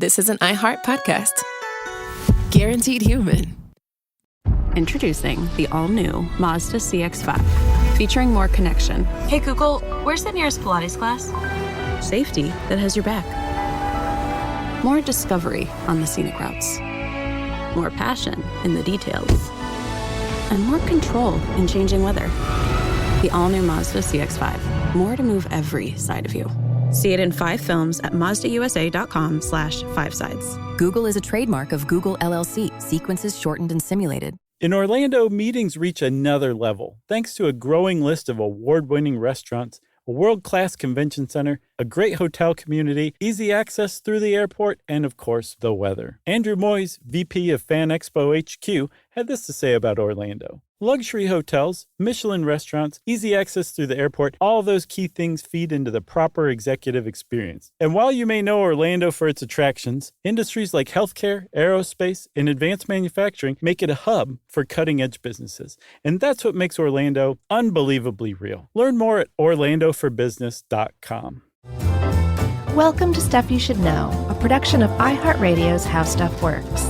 this is an iHeart podcast. Guaranteed human. Introducing the all-new Mazda CX-5, featuring more connection. Hey Google, where's the nearest Pilates class? Safety that has your back. More discovery on the scenic routes. More passion in the details. And more control in changing weather. The all-new Mazda CX-5. More to move every side of you. See it in 5 films at MazdaUSA.com/5sides. Google is a trademark of Google LLC. Sequences shortened and simulated. In Orlando, meetings reach another level thanks to a growing list of award-winning restaurants, a world-class convention center, a great hotel community, easy access through the airport, and of course, the weather. Andrew Moyes, VP of Fan Expo HQ, had this to say about Orlando. Luxury hotels, Michelin restaurants, easy access through the airport, all those key things feed into the proper executive experience. And while you may know Orlando for its attractions, industries like healthcare, aerospace, and advanced manufacturing make it a hub for cutting-edge businesses. And that's what makes Orlando unbelievably real. Learn more at orlandoforbusiness.com. Welcome to Stuff You Should Know, a production of iHeartRadio's How Stuff Works.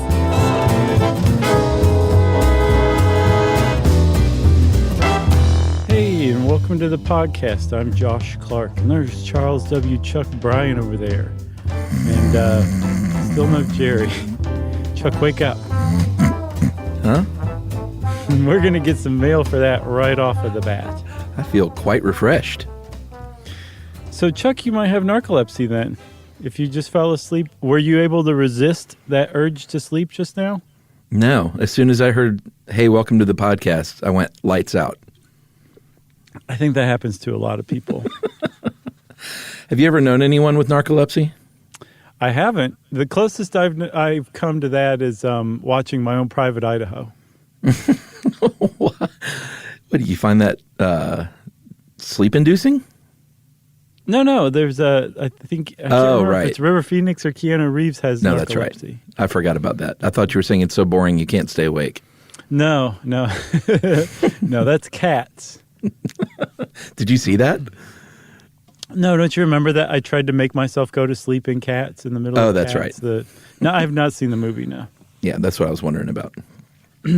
Hey, and welcome to the podcast. I'm Josh Clark, and there's Charles W. Chuck Bryan over there. And still no Jerry. Chuck, wake up. Huh? We're going to get some mail for that right off of the bat. I feel quite refreshed. So, Chuck, you might have narcolepsy then. If you just fell asleep, were you able to resist that urge to sleep just now? No. As soon as I heard, hey, welcome to the podcast, I went lights out. I think that happens to a lot of people. Have you ever known anyone with narcolepsy? I haven't. The closest I've come to that is watching My Own Private Idaho. What do you find that sleep-inducing? No. There's I think I can't remember right. if it's River Phoenix or Keanu Reeves has narcolepsy. That's right. I forgot about that. I thought you were saying it's so boring you can't stay awake. No. No, that's cats. Did you see that? No, don't you remember that? I tried to make myself go to sleep in Cats in the middle of Oh, that's Cats. right. No, I have not seen the movie, no. Yeah, that's what I was wondering about.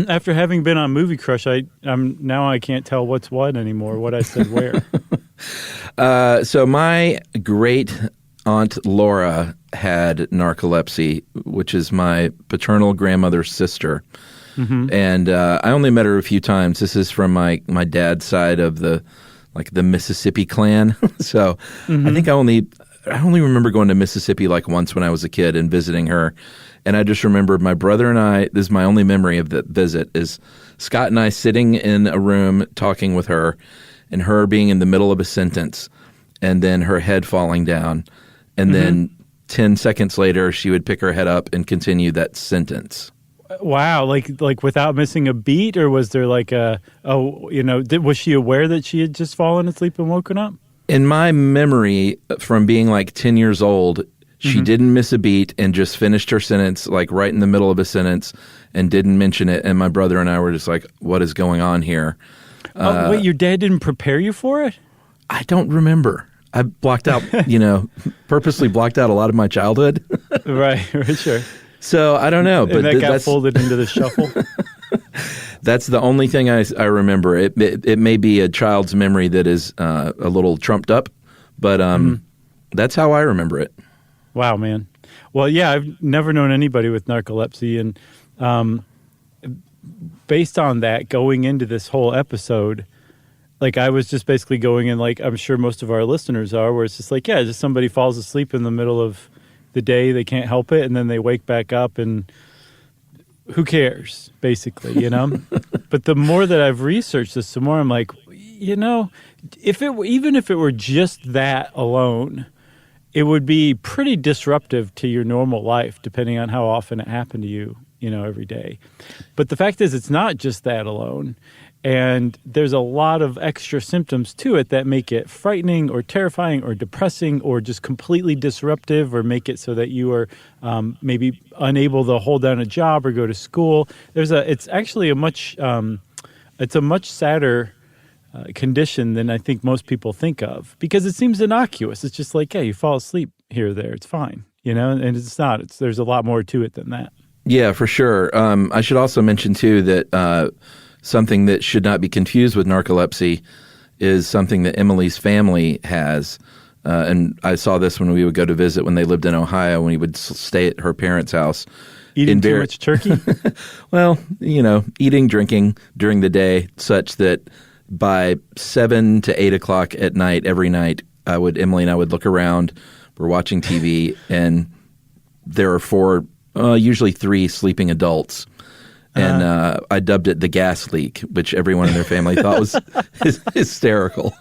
After having been on Movie Crush, I can't tell what's what anymore, what I said where. So my great aunt Laura had narcolepsy, which is my paternal grandmother's sister. Mm-hmm. And I only met her a few times. This is from my dad's side of the Mississippi clan. So I think I only remember going to Mississippi like once when I was a kid and visiting her. And I just remember my brother and I, this is my only memory of that visit, is Scott and I sitting in a room talking with her and her being in the middle of a sentence and then her head falling down. And then 10 seconds later, she would pick her head up and continue that sentence. Wow, like without missing a beat, or was there like was she aware that she had just fallen asleep and woken up? In my memory from being like 10 years old, she didn't miss a beat and just finished her sentence like right in the middle of a sentence and didn't mention it. And my brother and I were just like, what is going on here? Wait, your dad didn't prepare you for it? I don't remember. I blocked out, purposely blocked out a lot of my childhood. Right, sure. So I don't know, but and that got folded into the shuffle. That's the only thing I remember. It may be a child's memory that is a little trumped up, but that's how I remember it. Wow, man. Well, yeah, I've never known anybody with narcolepsy, and based on that, going into this whole episode, like I was just basically going in, like I'm sure most of our listeners are, where it's just like, yeah, just somebody falls asleep in the middle of the day, they can't help it, and then they wake back up, and who cares, basically, But the more that I've researched this, the more I'm like, even if it were just that alone, it would be pretty disruptive to your normal life, depending on how often it happened to you, every day. But the fact is, it's not just that alone. And there's a lot of extra symptoms to it that make it frightening or terrifying or depressing or just completely disruptive, or make it so that you are maybe unable to hold down a job or go to school. It's actually a much sadder condition than I think most people think of, because it seems innocuous. It's just like, hey, you fall asleep here or there, it's fine. and it's not. There's a lot more to it than that. Yeah, for sure. I should also mention, too, that something that should not be confused with narcolepsy is something that Emily's family has. And I saw this when we would go to visit when they lived in Ohio, when we would stay at her parents' house. Eating too much turkey? Well, eating, drinking during the day, such that by 7 to 8 o'clock at night, every night, Emily and I would look around. We're watching TV, and there are 4, usually 3 sleeping adults. And I dubbed it the gas leak, which everyone in their family thought was hysterical.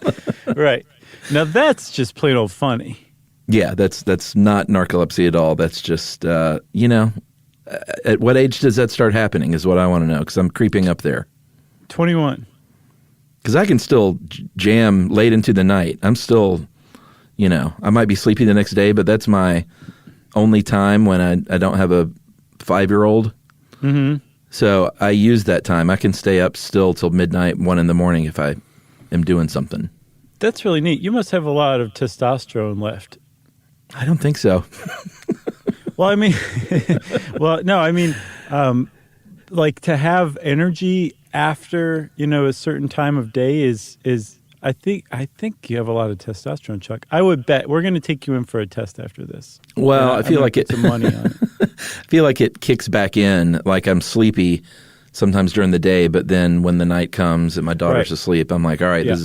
Right. Now, that's just plain old funny. Yeah, that's not narcolepsy at all. That's just, at what age does that start happening is what I want to know, because I'm creeping up there. 21. Because I can still jam late into the night. I'm still, I might be sleepy the next day, but that's my only time when I don't have a 5-year-old. Mm-hmm. So I use that time. I can stay up still till midnight, 1 in the morning if I am doing something. That's really neat. You must have a lot of testosterone left. I don't think so. Well, I mean, like to have energy after, a certain time of day is I think you have a lot of testosterone, Chuck. I would bet we're going to take you in for a test after this. Well, I feel like some money on it. I feel like it kicks back in. Like I'm sleepy sometimes during the day, but then when the night comes and my daughter's asleep, I'm like, all right, this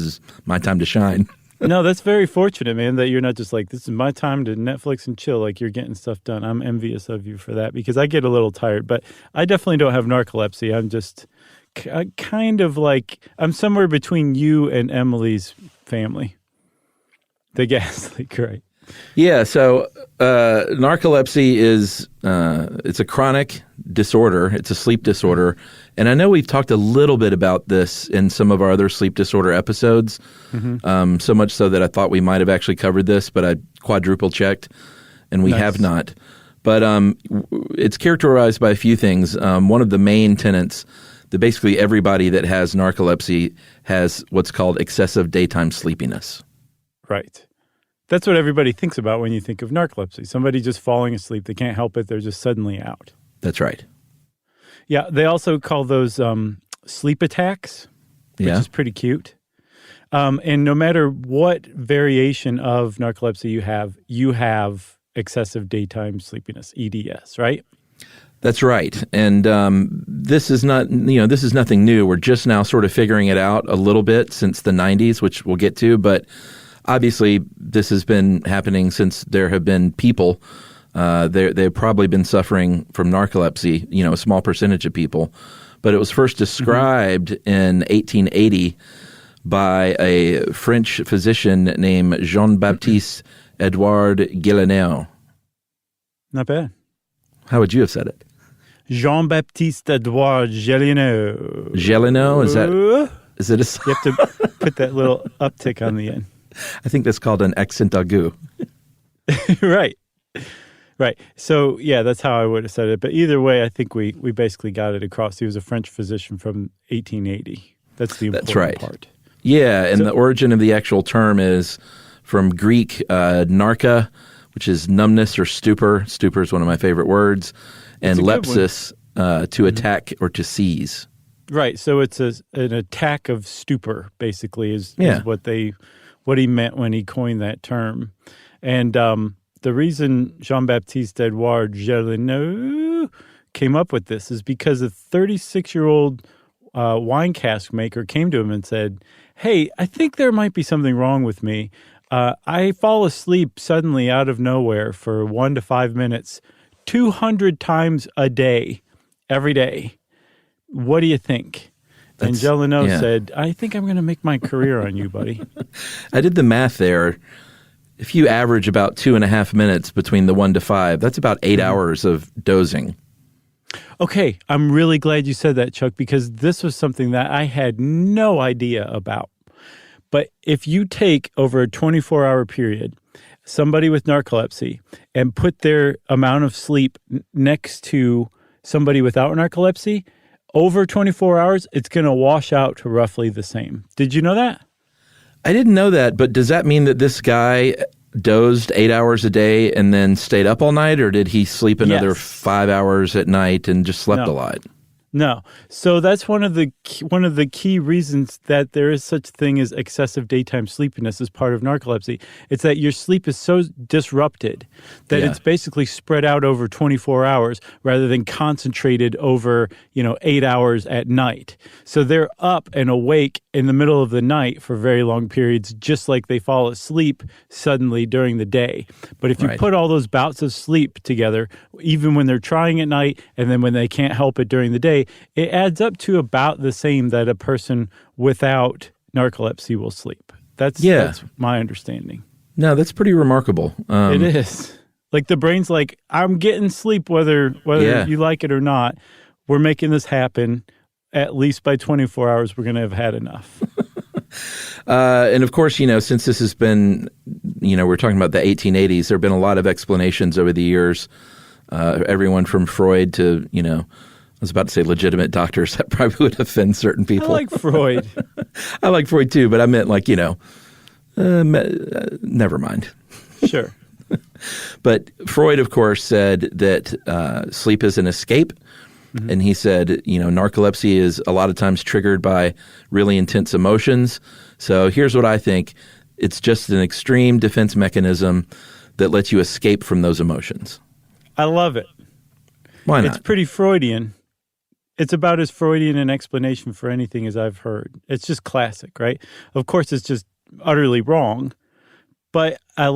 is my time to shine. No, that's very fortunate, man, that you're not just like, this is my time to Netflix and chill, like you're getting stuff done. I'm envious of you for that because I get a little tired, but I definitely don't have narcolepsy. I'm just kind of like, I'm somewhere between you and Emily's family. The gas leak, right? Yeah, so narcolepsy is it's a chronic disorder. It's a sleep disorder. And I know we've talked a little bit about this in some of our other sleep disorder episodes, so much so that I thought we might have actually covered this, but I quadruple checked, and we have not. But it's characterized by a few things. One of the main tenets that basically everybody that has narcolepsy has what's called excessive daytime sleepiness. Right. That's what everybody thinks about when you think of narcolepsy. Somebody just falling asleep. They can't help it. They're just suddenly out. That's right. Yeah. They also call those sleep attacks, which is pretty cute. And no matter what variation of narcolepsy you have excessive daytime sleepiness, EDS, right? That's right. And this is nothing new. We're just now sort of figuring it out a little bit since the 90s, which we'll get to. But obviously, this has been happening since there have been people. They've probably been suffering from narcolepsy, a small percentage of people. But it was first described in 1880 by a French physician named Jean-Baptiste Edouard Guélinot. Not bad. How would you have said it? Jean-Baptiste Edouard Guélinot. Guélinot? Is it a... You have to put that little uptick on the end. I think that's called an accent aigu. Right. So, yeah, that's how I would have said it. But either way, I think we basically got it across. He was a French physician from 1880. That's the important part. Yeah, and the origin of the actual term is from Greek narca, which is numbness or stupor. Stupor is one of my favorite words. And lepsis, to attack or to seize. Right. So it's an attack of stupor, basically, is what he meant when he coined that term. And the reason Jean-Baptiste Edouard Guélinot came up with this is because a 36-year-old wine cask maker came to him and said, hey, I think there might be something wrong with me. I fall asleep suddenly out of nowhere for 1 to 5 minutes, 200 times a day, every day. What do you think? And Guélinot said, I think I'm going to make my career on you, buddy. I did the math there. If you average about 2.5 minutes between the 1 to 5, that's about 8 hours of dozing. Okay, I'm really glad you said that, Chuck, because this was something that I had no idea about. But if you take over a 24-hour period somebody with narcolepsy and put their amount of sleep next to somebody without narcolepsy, over 24 hours, it's going to wash out to roughly the same. Did you know that? I didn't know that, but does that mean that this guy dozed 8 hours a day and then stayed up all night, or did he sleep another Yes. 5 hours at night and just slept a lot? No. So that's one of the key reasons that there is such a thing as excessive daytime sleepiness as part of narcolepsy. It's that your sleep is so disrupted that it's basically spread out over 24 hours rather than concentrated over, 8 hours at night. So they're up and awake in the middle of the night for very long periods, just like they fall asleep suddenly during the day. But if you put all those bouts of sleep together, even when they're trying at night and then when they can't help it during the day, it adds up to about the same that a person without narcolepsy will sleep. That's my understanding. No, that's pretty remarkable. It is. Like the brain's like, I'm getting sleep whether you like it or not. We're making this happen. At least by 24 hours, we're going to have had enough. And of course, since this has been, we're talking about the 1880s, there have been a lot of explanations over the years. Everyone from Freud to, I was about to say legitimate doctors. That probably would offend certain people. I like Freud. I like Freud too, but I meant never mind. Sure. But Freud, of course, said that sleep is an escape. Mm-hmm. And he said, narcolepsy is a lot of times triggered by really intense emotions. So here's what I think. It's just an extreme defense mechanism that lets you escape from those emotions. I love it. Why not? It's pretty Freudian. It's about as Freudian an explanation for anything as I've heard. It's just classic, right? Of course, it's just utterly wrong. But I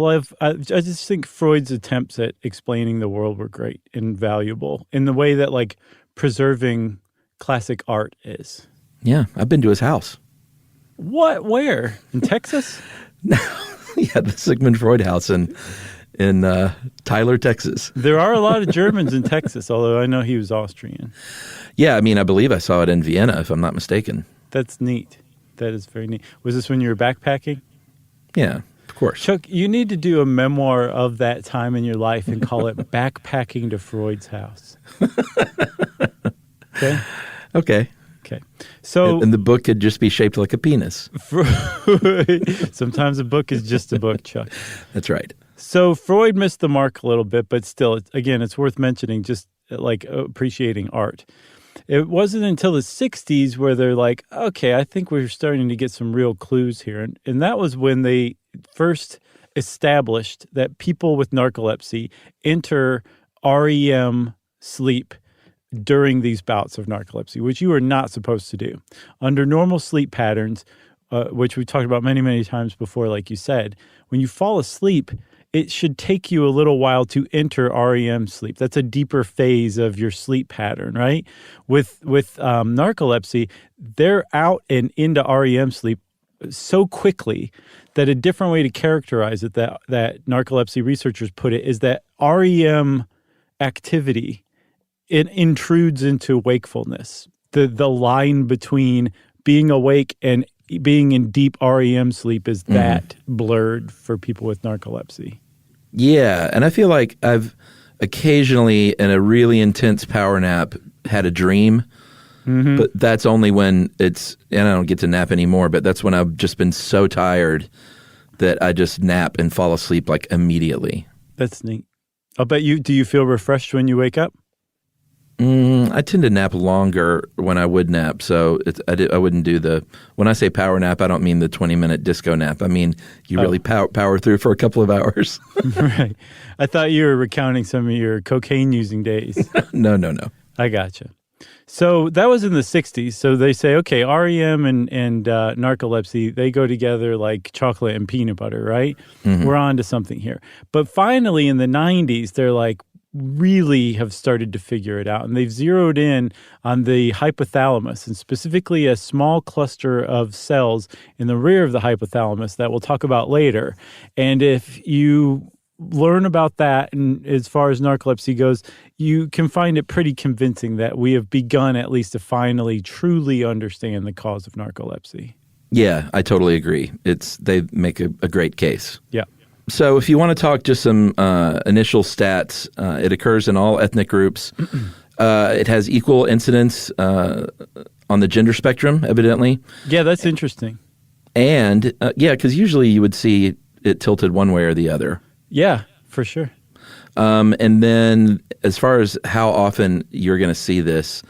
just think Freud's attempts at explaining the world were great and valuable in the way that, like, preserving classic art is. Yeah, I've been to his house. What? Where? In Texas? Yeah, the Sigmund Freud house in Tyler, Texas. There are a lot of Germans in Texas, although I know he was Austrian. Yeah, I believe I saw it in Vienna, if I'm not mistaken. That's neat. That is very neat. Was this when you were backpacking? Yeah, of course. Chuck, you need to do a memoir of that time in your life and call it Backpacking to Freud's House. Okay? Okay. Okay. So, and the book could just be shaped like a penis. Sometimes a book is just a book, Chuck. That's right. So Freud missed the mark a little bit, but still, it's worth mentioning, just like appreciating art. It wasn't until the 60s where they're like, okay, I think we're starting to get some real clues here. And that was when they first established that people with narcolepsy enter REM sleep during these bouts of narcolepsy, which you are not supposed to do. Under normal sleep patterns, which we talked about many, many times before, like you said, when you fall asleep, it should take you a little while to enter REM sleep. That's a deeper phase of your sleep pattern, right? With narcolepsy, they're out and into REM sleep so quickly that a different way to characterize it that narcolepsy researchers put it is that REM activity, it intrudes into wakefulness. The line between being awake and being in deep REM sleep is that blurred for people with narcolepsy. Yeah, and I feel like I've occasionally in a really intense power nap had a dream, but that's only when and I don't get to nap anymore, but that's when I've just been so tired that I just nap and fall asleep like immediately. That's neat. Do you feel refreshed when you wake up? I tend to nap longer when I would nap, so I wouldn't do when I say power nap, I don't mean the 20-minute disco nap. I mean you really power through for a couple of hours. Right. I thought you were recounting some of your cocaine-using days. No. I gotcha. So that was in the 60s. So they say, okay, REM and narcolepsy, they go together like chocolate and peanut butter, right? We're on to something here. But finally in the 90s, they're like, really have started to figure it out. And they've zeroed in on the hypothalamus, and specifically a small cluster of cells in the rear of the hypothalamus that we'll talk about later. And if you learn about that, and as far as narcolepsy goes, you can find it pretty convincing that we have begun at least to finally truly understand the cause of narcolepsy. Yeah, I totally agree. They make a great case. Yeah. So if you want to talk just some initial stats, it occurs in all ethnic groups. It has equal incidence on the gender spectrum, evidently. Yeah, that's interesting. And, because usually you would see, it tilted one way or the other. Yeah, for sure. And then as far as how often you're going to see this,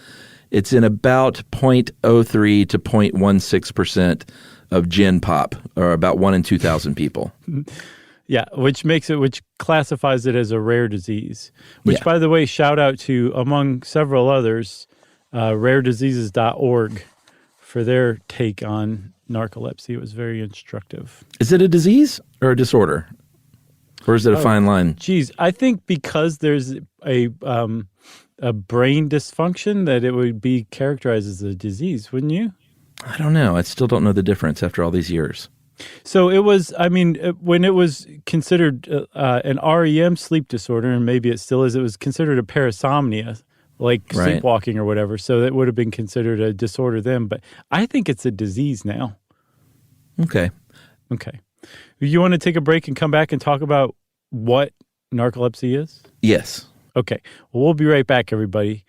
it's in about 0.03 to 0.16% of gen pop, or about 1 in 2,000 people. Yeah, which classifies it as a rare disease. Which, Yeah. by the way, shout out to, among several others, rarediseases.org for their take on narcolepsy. It was very instructive. Is it a disease or a disorder? Or is it a fine line? Geez, I think because there's a brain dysfunction that it would be characterized as a disease, wouldn't you? I don't know. I still don't know the difference after all these years. So it was, when it was considered an REM sleep disorder, and maybe it still is, it was considered a parasomnia, like Right. sleepwalking or whatever. So that would have been considered a disorder then. But I think it's a disease now. Okay. Okay. You want to take a break and come back and talk about what narcolepsy is? Yes. Okay. Well, we'll be right back, everybody.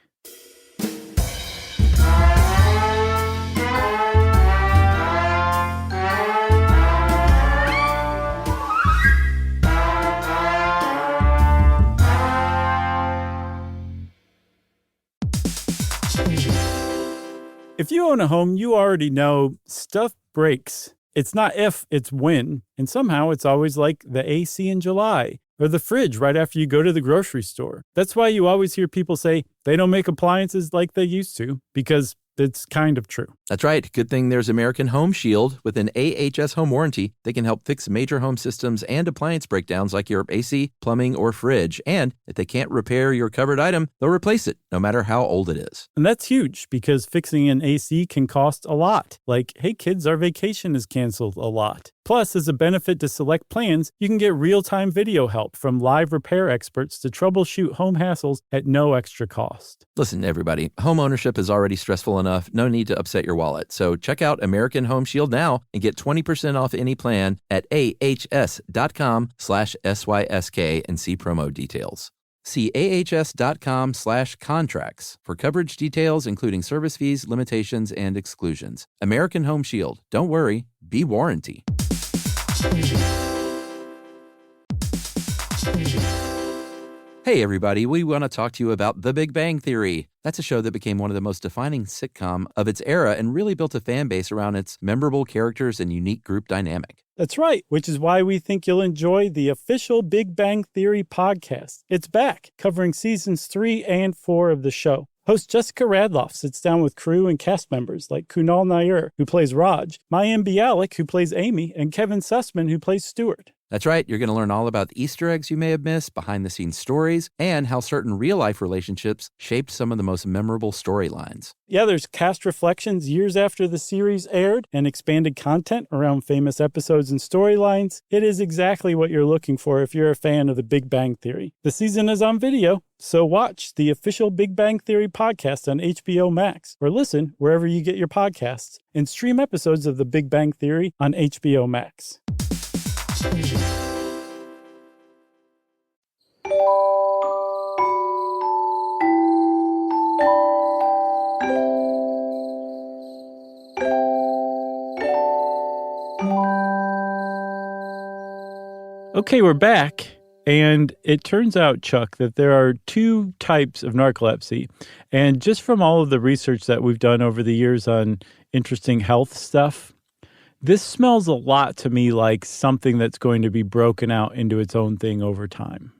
If you own a home, you already know stuff breaks. It's not if, it's when. And somehow it's always like the AC in July or the fridge right after you go to the grocery store. That's why you always hear people say they don't make appliances like they used to, because it's kind of true. That's right. Good thing there's American Home Shield. With an AHS home warranty, they can help fix major home systems and appliance breakdowns like your AC, plumbing, or fridge. And if they can't repair your covered item, they'll replace it, no matter how old it is. And that's huge because fixing an AC can cost a lot. Like, hey kids, our vacation is canceled a lot. Plus, as a benefit to select plans, you can get real-time video help from live repair experts to troubleshoot home hassles at no extra cost. Listen, everybody, home ownership is already stressful enough. No need to upset your wallet. So check out American Home Shield now and get 20% off any plan at ahs.com/SYSK and see promo details. See ahs.com/contracts for coverage details, including service fees, limitations, and exclusions. American Home Shield. Don't worry, be warranty. Hey everybody, we want to talk to you about The Big Bang Theory. That's a show that became one of the most defining sitcom of its era and really built a fan base around its memorable characters and unique group dynamic. That's right, which is why we think you'll enjoy the official Big Bang Theory podcast. It's back, covering seasons 3 and 4 of the show. Host Jessica Radloff sits down with crew and cast members like Kunal Nair, who plays Raj, Mayim Bialik, who plays Amy, and Kevin Sussman, who plays Stuart. That's right. You're going to learn all about the Easter eggs you may have missed, behind-the-scenes stories, and how certain real-life relationships shaped some of the most memorable storylines. Yeah, there's cast reflections years after the series aired and expanded content around famous episodes and storylines. It is exactly what you're looking for if you're a fan of the Big Bang Theory. The season is on video, so watch the official Big Bang Theory podcast on HBO Max, or listen wherever you get your podcasts, and stream episodes of the Big Bang Theory on HBO Max. Okay, we're back. And it turns out, Chuck, that there are two types of narcolepsy. And just from all of the research that we've done over the years on interesting health stuff, this smells a lot to me like something that's going to be broken out into its own thing over time.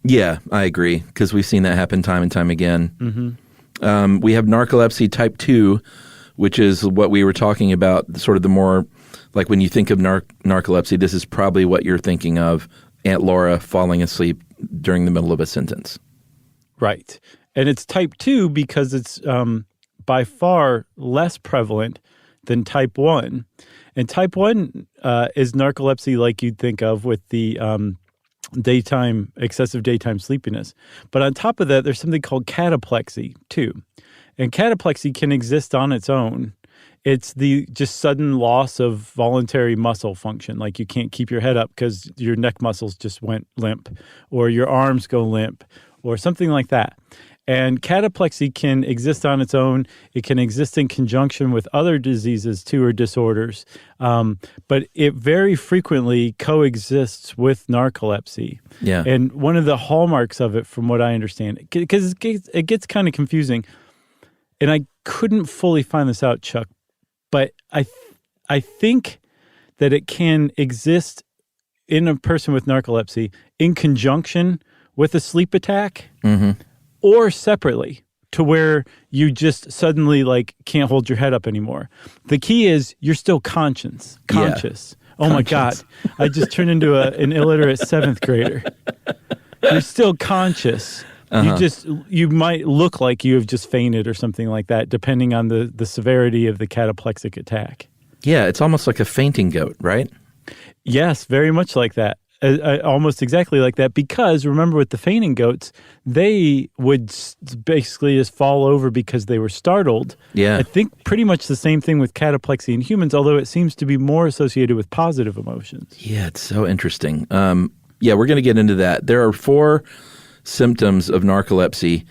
Yeah, I agree, because we've seen that happen time and time again. Mm-hmm. We have narcolepsy type 2, which is what we were talking about, sort of the more, like when you think of narcolepsy, this is probably what you're thinking of, Aunt Laura falling asleep during the middle of a sentence. Right. And it's type 2 because it's by far less prevalent than type 1. And type 1 is narcolepsy like you'd think of with the excessive daytime sleepiness. But on top of that, there's something called cataplexy too. And cataplexy can exist on its own. It's the just sudden loss of voluntary muscle function. Like you can't keep your head up because your neck muscles just went limp, or your arms go limp, or something like that. And cataplexy can exist on its own. It can exist in conjunction with other diseases too, or disorders. But it very frequently coexists with narcolepsy. Yeah. And one of the hallmarks of it, from what I understand, because it gets kind of confusing, and I couldn't fully find this out, Chuck, but I think that it can exist in a person with narcolepsy in conjunction with a sleep attack, or separately, to where you just suddenly like can't hold your head up anymore. The key is you're still conscious. Oh my God, I just turned into an illiterate 7th grader. You're still conscious. You might look like you have just fainted or something like that, depending on the severity of the cataplexic attack. Yeah, it's almost like a fainting goat, right? Yes, very much like that. Almost exactly like that, because remember with the fainting goats, they would basically just fall over because they were startled. Yeah. I think pretty much the same thing with cataplexy in humans, although it seems to be more associated with positive emotions. Yeah, it's so interesting. Yeah, we're going to get into that. There are 4 symptoms of narcolepsy,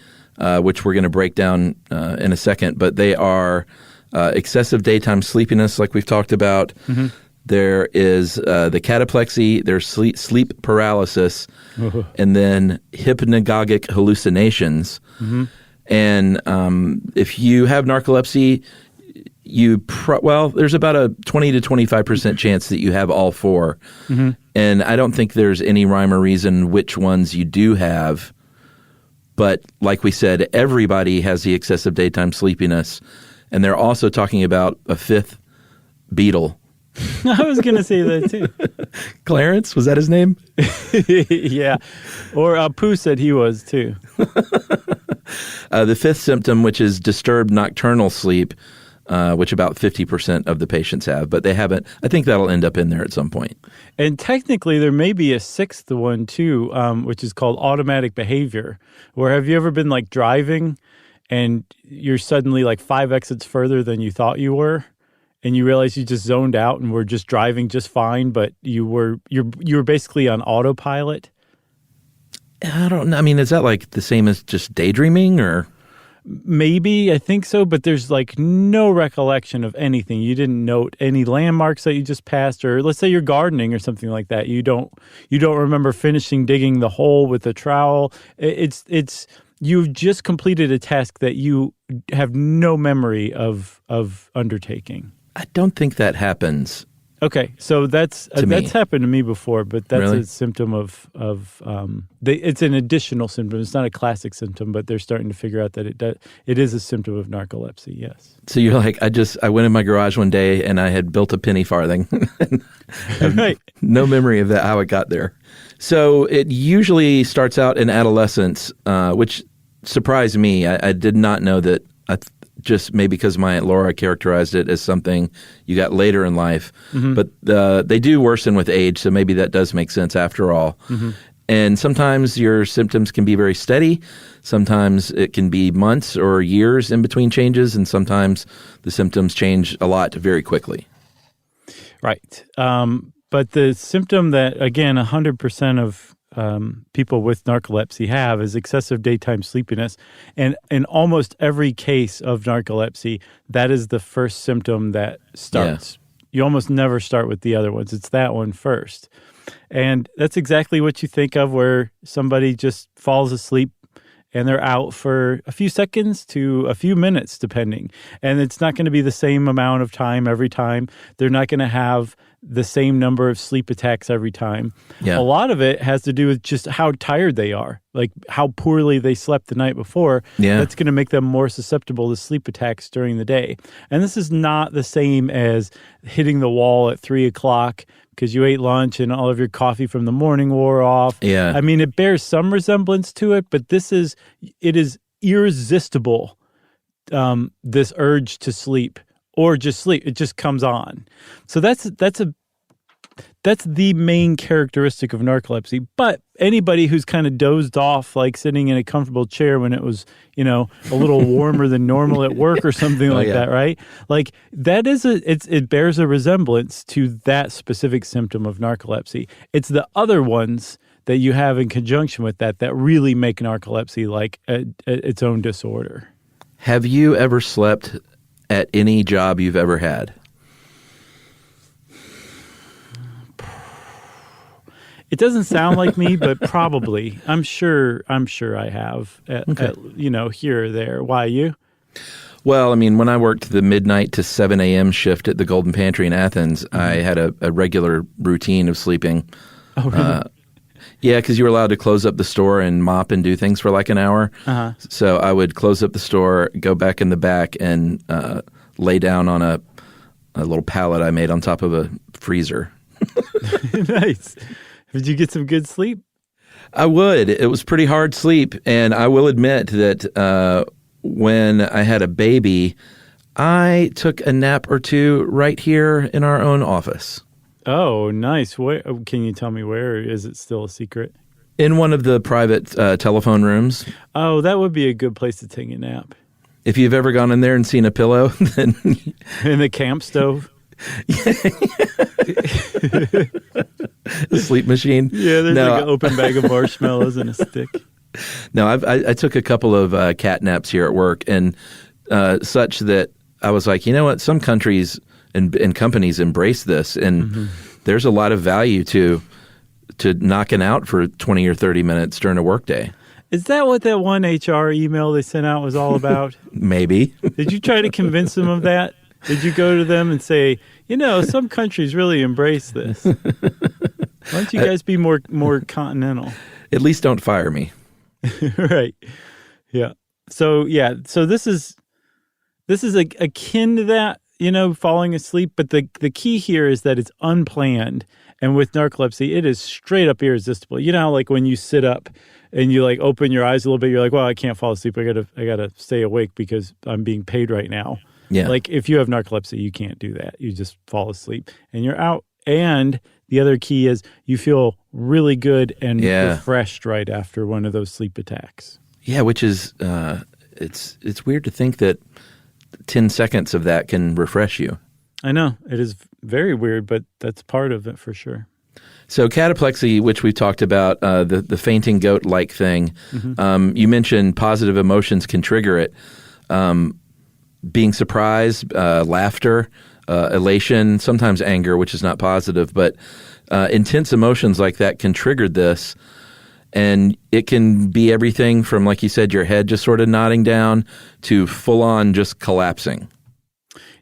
which we're going to break down in a second, but they are excessive daytime sleepiness, like we've talked about. There is the cataplexy, there's sleep paralysis, and then hypnagogic hallucinations. And if you have narcolepsy, there's about a 20 to 25% chance that you have all 4. And I don't think there's any rhyme or reason which ones you do have. But like we said, everybody has the excessive daytime sleepiness. And they're also talking about a 5th Beatle. I was going to say that too. Clarence, was that his name? Yeah. Or Pooh said he was too. The 5th symptom, which is disturbed nocturnal sleep, which about 50% of the patients have, but they haven't. I think that'll end up in there at some point. And technically, there may be a 6th one too, which is called automatic behavior. Where have you ever been like driving and you're suddenly like 5 exits further than you thought you were? And you realize you just zoned out and were just driving just fine, but you were basically on autopilot. I don't know. I mean, is that like the same as just daydreaming, or? Maybe, I think so, but there's like no recollection of anything. You didn't note any landmarks that you just passed, or let's say you're gardening or something like that. You don't remember finishing digging the hole with the trowel. It's you've just completed a task that you have no memory of undertaking. I don't think that happens. Okay, so that's happened to me before, but that's Really? a symptom of it's an additional symptom. It's not a classic symptom, but they're starting to figure out that it is a symptom of narcolepsy. Yes. So you're like, I went in my garage one day and I had built a penny farthing. Right. No memory of that, how it got there. So it usually starts out in adolescence, which surprised me. I did not know that. Just maybe because my Aunt Laura characterized it as something you got later in life. But they do worsen with age, so maybe that does make sense after all. And sometimes your symptoms can be very steady. Sometimes it can be months or years in between changes, and sometimes the symptoms change a lot very quickly. Right. But the symptom that, again, 100% of people with narcolepsy have is excessive daytime sleepiness. And in almost every case of narcolepsy, that is the first symptom that starts. Yeah. You almost never start with the other ones. It's that one first. And that's exactly what you think of, where somebody just falls asleep and they're out for a few seconds to a few minutes, depending. And it's not going to be the same amount of time every time. They're not going to have the same number of sleep attacks every time. Yeah. A lot of it has to do with just how tired they are, like how poorly they slept the night before. Yeah. That's going to make them more susceptible to sleep attacks during the day. And this is not the same as hitting the wall at 3 o'clock because you ate lunch and all of your coffee from the morning wore off. Yeah. I mean, it bears some resemblance to it, but it is irresistible, this urge to sleep. Or just sleep. It just comes on. So that's the main characteristic of narcolepsy. But anybody who's kind of dozed off, like sitting in a comfortable chair when it was, a little warmer than normal at work or something like that, right? Like that is it bears a resemblance to that specific symptom of narcolepsy. It's the other ones that you have in conjunction with that really make narcolepsy like its own disorder. Have you ever slept at any job you've ever had? It doesn't sound like me, but probably. I'm sure I have at here or there. Why, you? Well, I mean, when I worked the midnight to 7 a.m. shift at the Golden Pantry in Athens, I had a regular routine of sleeping. Oh, really? Yeah, because you were allowed to close up the store and mop and do things for like an hour. Uh-huh. So I would close up the store, go back in the back, and lay down on a little pallet I made on top of a freezer. Nice. Did you get some good sleep? I would. It was pretty hard sleep, and I will admit that when I had a baby, I took a nap or two right here in our own office. Oh, nice. Where, can you tell me where? Or is it still a secret? In one of the private telephone rooms. Oh, that would be a good place to take a nap. If you've ever gone in there and seen a pillow, then In the camp stove? the sleep machine. Yeah, there's like an open bag of marshmallows and a stick. No, I took a couple of cat naps here at work, and such that I was like, you know what? Some countries and companies embrace this, and there's a lot of value to knocking out for 20 or 30 minutes during a workday. Is that what that one HR email they sent out was all about? Maybe. Did you try to convince them of that? Did you go to them and say, some countries really embrace this? Why don't you guys be more continental? At least don't fire me. Right. Yeah. So this is akin to that, falling asleep. But the key here is that it's unplanned. And with narcolepsy, it is straight up irresistible. You know how like when you sit up and you like open your eyes a little bit, you're like, well, I can't fall asleep. I gotta stay awake because I'm being paid right now. Yeah. Like if you have narcolepsy, you can't do that. You just fall asleep and you're out. And the other key is you feel really good and refreshed right after one of those sleep attacks. Yeah, which is it's weird to think that 10 seconds of that can refresh you. I know. It is very weird, but that's part of it for sure. So cataplexy, which we talked about, the fainting goat-like thing, you mentioned positive emotions can trigger it. Being surprised, laughter, elation, sometimes anger, which is not positive, but intense emotions like that can trigger this. And it can be everything from, like you said, your head just sort of nodding down to full-on just collapsing.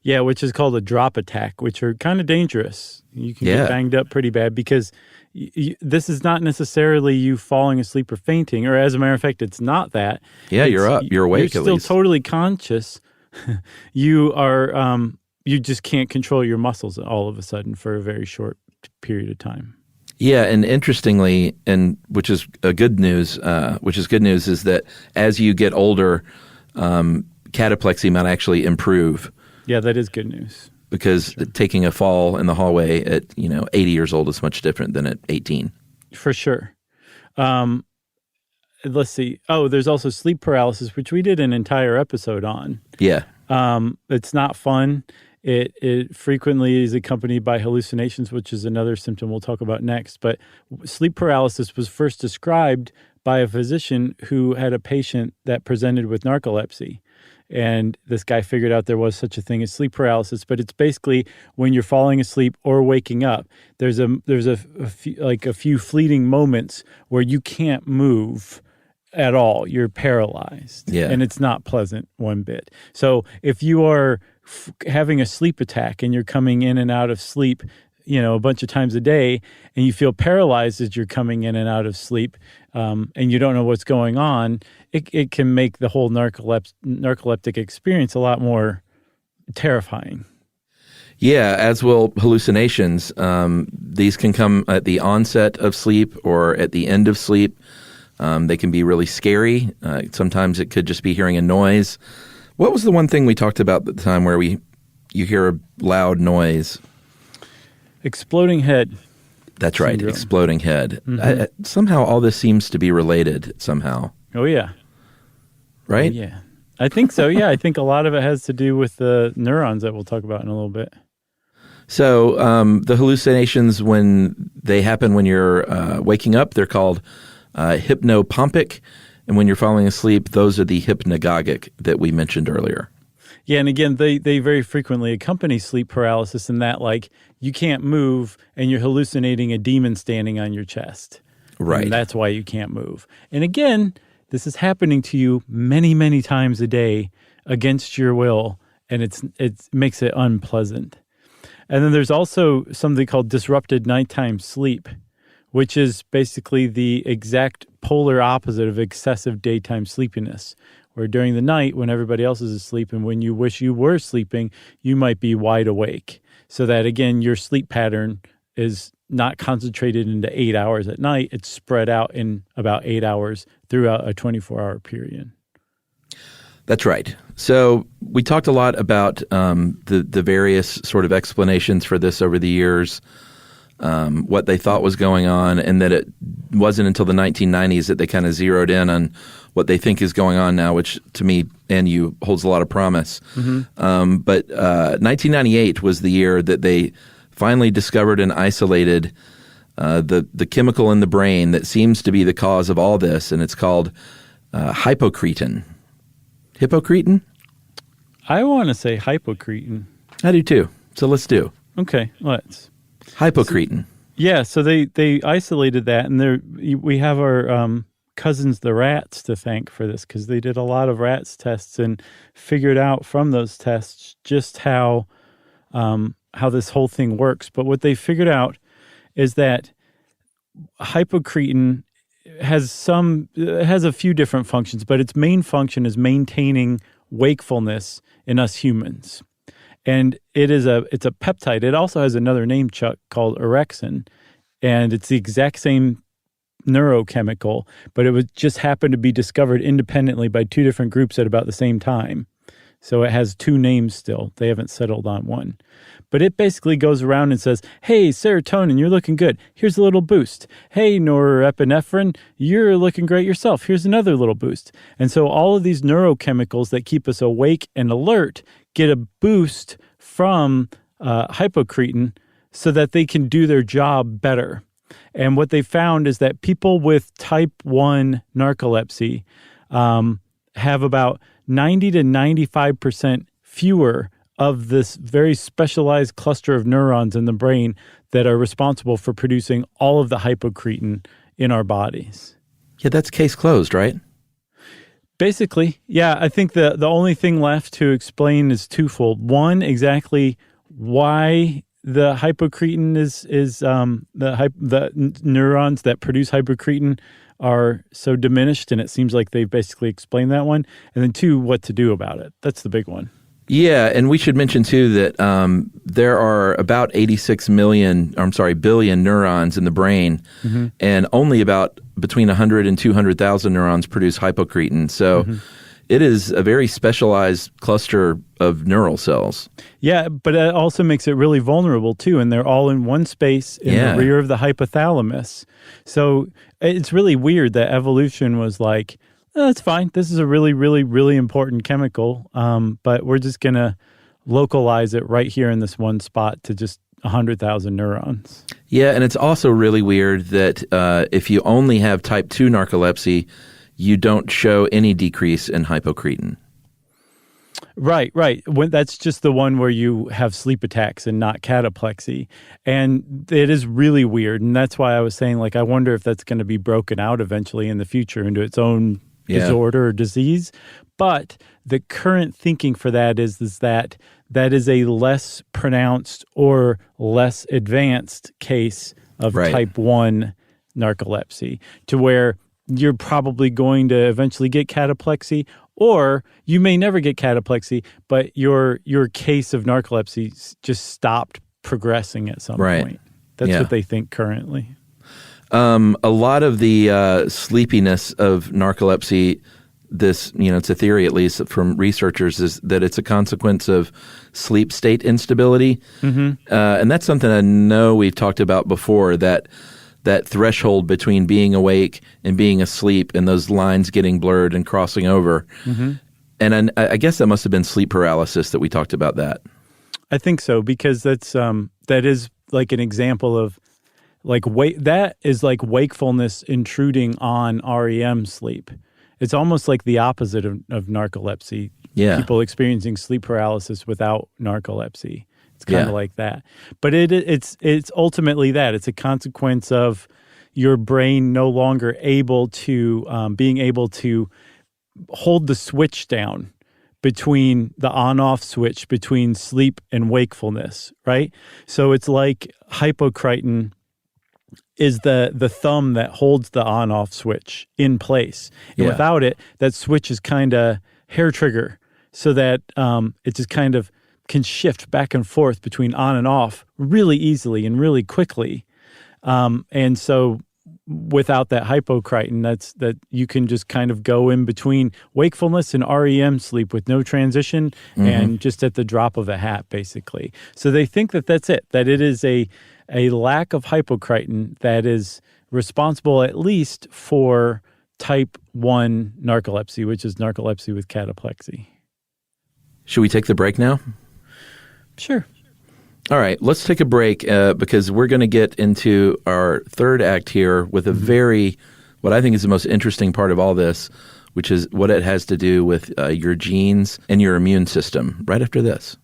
Yeah, which is called a drop attack, which are kind of dangerous. You can get banged up pretty bad because this is not necessarily you falling asleep or fainting, or as a matter of fact, it's not that. Yeah, you're up. You're awake you're at still least. Totally conscious. You are, you just can't control your muscles all of a sudden for a very short period of time. Yeah, and interestingly, and which is good news, is that as you get older, cataplexy might actually improve. Yeah, that is good news. Because taking a fall in the hallway at 80 years old is much different than at 18. For sure. Let's see. Oh, there's also sleep paralysis, which we did an entire episode on. Yeah. It's not fun. It frequently is accompanied by hallucinations, which is another symptom we'll talk about next. But sleep paralysis was first described by a physician who had a patient that presented with narcolepsy. And this guy figured out there was such a thing as sleep paralysis, but it's basically when you're falling asleep or waking up, there's a few fleeting moments where you can't move at all. You're paralyzed. Yeah. And it's not pleasant one bit. So if you are having a sleep attack and you're coming in and out of sleep, a bunch of times a day, and you feel paralyzed as you're coming in and out of sleep, and you don't know what's going on, it can make the whole narcoleptic experience a lot more terrifying. Yeah, as will hallucinations. These can come at the onset of sleep or at the end of sleep. They can be really scary. Sometimes it could just be hearing a noise. What was the one thing we talked about at the time where you hear a loud noise? Exploding head. That's right, syndrome. exploding head. Mm-hmm. Somehow all this seems to be related somehow. Oh, yeah. Right? Oh, yeah. I think so, yeah. I think a lot of it has to do with the neurons that we'll talk about in a little bit. So the hallucinations, when they happen when you're waking up, they're called hypnopompic. And when you're falling asleep, those are the hypnagogic that we mentioned earlier. Yeah, and again, they very frequently accompany sleep paralysis in that, like, you can't move and you're hallucinating a demon standing on your chest. Right. And that's why you can't move. And again, this is happening to you many, many times a day against your will, and it makes it unpleasant. And then there's also something called disrupted nighttime sleep, which is basically the exact polar opposite of excessive daytime sleepiness, where during the night, when everybody else is asleep and when you wish you were sleeping, you might be wide awake. So that, again, your sleep pattern is not concentrated into 8 hours at night. It's spread out in about 8 hours throughout a 24-hour period. That's right. So we talked a lot about the various sort of explanations for this over the years, what they thought was going on, and that it wasn't until the 1990s that they kind of zeroed in on what they think is going on now, which to me and you holds a lot of promise. Mm-hmm. But 1998 was the year that they finally discovered and isolated the chemical in the brain that seems to be the cause of all this, and it's called hypocretin. Hypocretin? I want to say hypocretin. I do too. So let's do. Okay, let's. Hypocretin. So they isolated that, and we have our cousins, the rats, to thank for this, because they did a lot of rats tests and figured out from those tests just how this whole thing works. But what they figured out is that hypocretin has a few different functions, but its main function is maintaining wakefulness in us humans. And it's a peptide. It also has another name, Chuck, called orexin, and it's the exact same neurochemical, but it was just happened to be discovered independently by two different groups at about the same time. So it has two names still. They haven't settled on one. But it basically goes around and says, hey, serotonin, you're looking good. Here's a little boost. Hey, norepinephrine, you're looking great yourself. Here's another little boost. And so all of these neurochemicals that keep us awake and alert get a boost from hypocretin so that they can do their job better. And what they found is that people with type 1 narcolepsy have about 90 to 95% fewer of this very specialized cluster of neurons in the brain that are responsible for producing all of the hypocretin in our bodies. Yeah, that's case closed, right? Basically, yeah. I think the only thing left to explain is twofold. One, exactly why the hypocretin is the neurons that produce hypocretin are so diminished, and it seems like they've basically explained that one. And then two, what to do about it. That's the big one. Yeah, and we should mention too that there are about 86 billion neurons in the brain, mm-hmm. and only about between 100 and 200,000 neurons produce hypocretin. So mm-hmm. it is a very specialized cluster of neural cells. Yeah, but it also makes it really vulnerable too, and they're all in one space in the rear of the hypothalamus. So it's really weird that evolution was like, that's fine. This is a really, really, really important chemical, but we're just going to localize it right here in this one spot to just 100,000 neurons. Yeah, and it's also really weird that if you only have type 2 narcolepsy, you don't show any decrease in hypocretin. Right. That's just the one where you have sleep attacks and not cataplexy. And it is really weird. And that's why I was saying, like, I wonder if that's going to be broken out eventually in the future into its own disorder or disease. But the current thinking for that is that is a less pronounced or less advanced case of type 1 narcolepsy, to where you're probably going to eventually get cataplexy, or you may never get cataplexy, but your case of narcolepsy just stopped progressing at some point. That's what they think currently. A lot of the sleepiness of narcolepsy, it's a theory at least from researchers, is that it's a consequence of sleep state instability. Mm-hmm. And that's something I know we've talked about before, that threshold between being awake and being asleep and those lines getting blurred and crossing over. Mm-hmm. And I guess that must have been sleep paralysis that we talked about that. I think so, because that's that is like an example of like that is like wakefulness intruding on REM sleep. It's almost like the opposite of narcolepsy. Yeah. People experiencing sleep paralysis without narcolepsy. It's kind of like that. But it's ultimately that. It's a consequence of your brain no longer being able to hold the switch down between the on-off switch between sleep and wakefulness, right? So it's like hypocretin is the thumb that holds the on-off switch in place. And without it, that switch is kind of hair trigger, so that it just kind of can shift back and forth between on and off really easily and really quickly. And so without that hypocretin, that you can just kind of go in between wakefulness and REM sleep with no transition and just at the drop of a hat, basically. So they think that that's it, that it is a lack of hypocretin that is responsible at least for type 1 narcolepsy, which is narcolepsy with cataplexy. Should we take the break now? Sure. All right, let's take a break because we're going to get into our third act here with what I think is the most interesting part of all this, which is what it has to do with your genes and your immune system, right after this.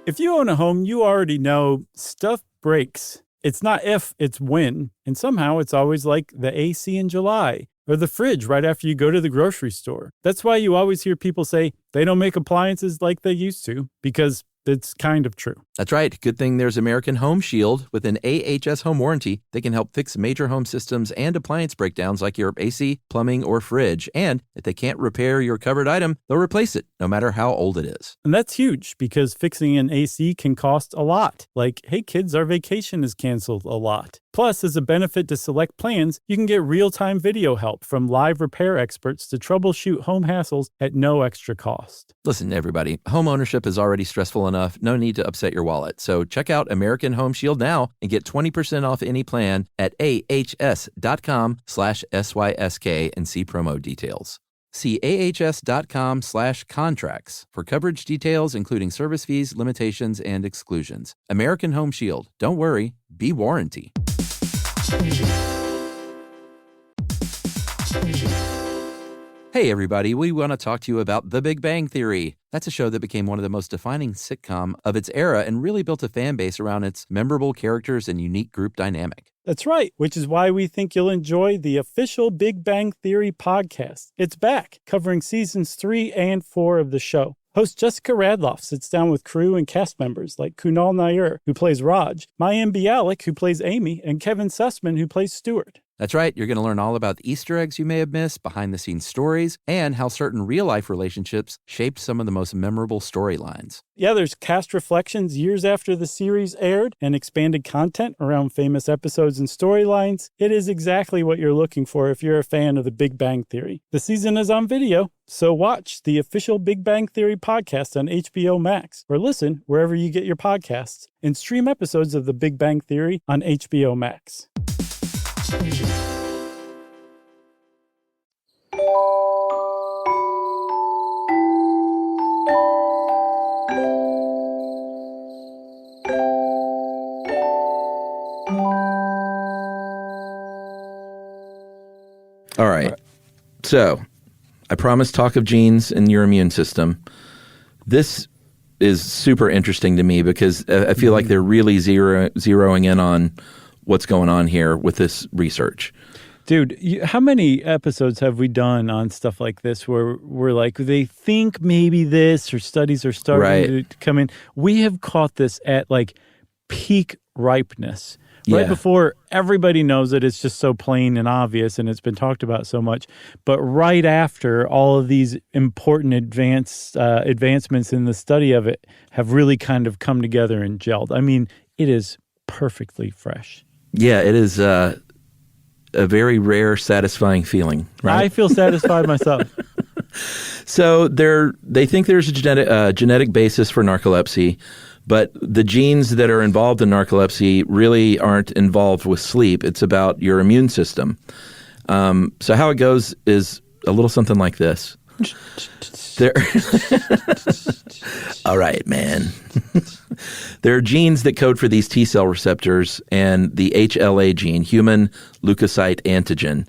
If you own a home, you already know stuff breaks. It's not if, it's when. And somehow it's always like the AC in July or the fridge right after you go to the grocery store. That's why you always hear people say they don't make appliances like they used to, because it's kind of true. That's right. Good thing there's American Home Shield. With an AHS home warranty, they can help fix major home systems and appliance breakdowns like your AC, plumbing, or fridge. And if they can't repair your covered item, they'll replace it, no matter how old it is. And that's huge, because fixing an AC can cost a lot. Like, hey kids, our vacation is canceled a lot. Plus, as a benefit to select plans, you can get real-time video help from live repair experts to troubleshoot home hassles at no extra cost. Listen, everybody, home ownership is already stressful enough. No need to upset your wallet. So check out American Home Shield now and get 20% off any plan at ahs.com/SYSK and see promo details. See ahs.com/contracts for coverage details, including service fees, limitations, and exclusions. American Home Shield. Don't worry, be warranty. Hey everybody, we want to talk to you about The Big Bang Theory. That's a show that became one of the most defining sitcom of its era and really built a fan base around its memorable characters and unique group dynamic. That's right, which is why we think you'll enjoy the official Big Bang Theory podcast. It's back, covering seasons 3 and 4 of the show. Host Jessica Radloff sits down with crew and cast members like Kunal Nair, who plays Raj, Mayim Bialik, who plays Amy, and Kevin Sussman, who plays Stuart. That's right. You're going to learn all about the Easter eggs you may have missed, behind-the-scenes stories, and how certain real-life relationships shaped some of the most memorable storylines. Yeah, there's cast reflections years after the series aired and expanded content around famous episodes and storylines. It is exactly what you're looking for if you're a fan of The Big Bang Theory. The season is on video, so watch the official Big Bang Theory podcast on HBO Max, or listen wherever you get your podcasts, and stream episodes of The Big Bang Theory on HBO Max. All right. So I promised talk of genes and your immune system. This is super interesting to me because I feel like they're really zeroing in on what's going on here with this research. Dude, how many episodes have we done on stuff like this where we're like, they think maybe this, or studies are starting to come in? We have caught this at like peak ripeness. Right before everybody knows it, it's just so plain and obvious and it's been talked about so much. But right after all of these important advancements in the study of it have really kind of come together and gelled. I mean, it is perfectly fresh. Yeah, it is a very rare, satisfying feeling. Right? I feel satisfied myself. So they think there's a genetic basis for narcolepsy, But the genes that are involved in narcolepsy really aren't involved with sleep. It's about your immune system. So how it goes is a little something like this. There, all right, man. There are genes that code for these T cell receptors and the HLA gene, human leukocyte antigen.